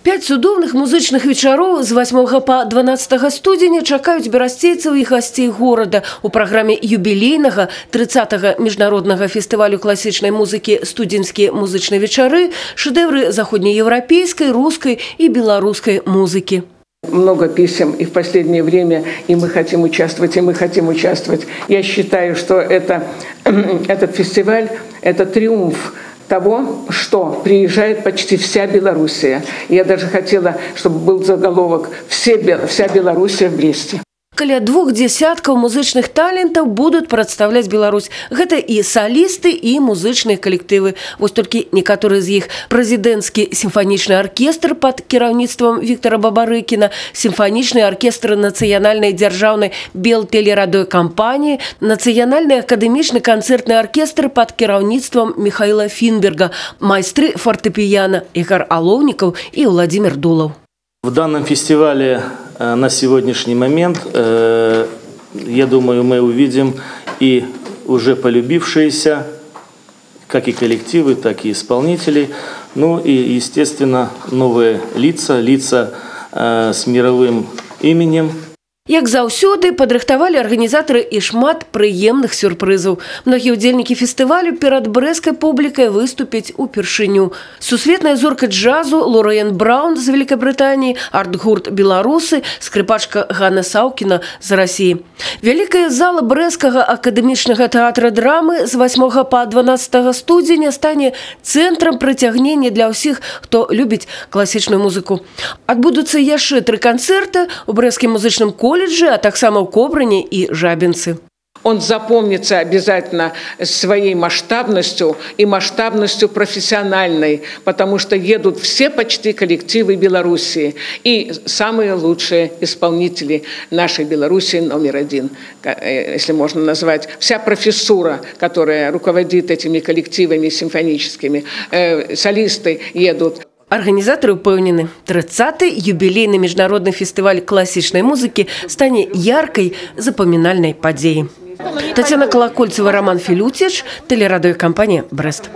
5 цудоўных музычных вечароў з 8 па 12 студзеня чакаюць берасцейцаў і гасцей горада у праграме юбілейнага 30-го міжнароднага фестывалю класічнай музыкі «Студзенскія музычныя вечары» шэдэўры заходнеевропейской, русской и белорусской музыки. Много писем и в последнее время, и мы хотим участвовать, и мы хотим участвовать. Я считаю, что этот фестиваль – это триумф того, что приезжает почти вся Белоруссия. Я даже хотела, чтобы был заголовок «Вся Белоруссия в Бресте». Каля 2 десяткаў музычных талентаў будуць прадстаўляць Беларусь. Гэта і салісты, і музычныя калектывы. Вось толькі некаторыя з іх: прэзідэнцкі сімфанічны аркестр пад кіраўніцтвам Віктора Бабарыкіна, сімфанічны аркестр нацыянальнай дзяржаўнай белтэлерадыёкампаніі, нацыянальны акадэмічны канцэртны аркестр пад кіраўніцтвам Михаила Фінберга, майстры фортэпіяна Ігор Алоўнікаў і Владимир Дулаў. В данном фестивале на сегодняшний момент, я думаю, мы увидим и уже полюбившиеся, как и коллективы, так и исполнителей, ну и, естественно, новые лица с мировым именем. Як заўсёды, падрыхтавалі арганізатары і шмат прыемных сюрпрызаў. Многія ўдзельнікі фестывалю перад брэсцкай публікай выступяць упершыню. Сусветная зорка джазу Лорен Браун з Великобрытаніі, арт-гурт «Беларусы», скрипачка Ганна Саўкіна з Расіі. Вялікая зала брэсцкага акадэмічнага тэатра драмы з 8 па 12 студзеня стане цэнтрам прыцягнення для ўсіх, хто любіць класічную музыку. Адбудуцца яшчэ 3 канцэрты ў брэсцкім музычным колледжи, а таксама в Кобрыне и Жабинцы. Он запомнится обязательно своей масштабностью и масштабностью профессиональной, потому что едут все почти коллективы Белоруссии и самые лучшие исполнители нашей Белоруссии номер 1, если можно назвать. Вся профессура, которая руководит этими коллективами симфоническими, солисты едут. Арганізатары ўпэўнены, 30-й юбілейны міжнародны фестываль класічнай музыкі стане яркай запамінальнай падзеяй. Татьяна Колокольцева, Роман Филютич, телерадиокомпания «Брест».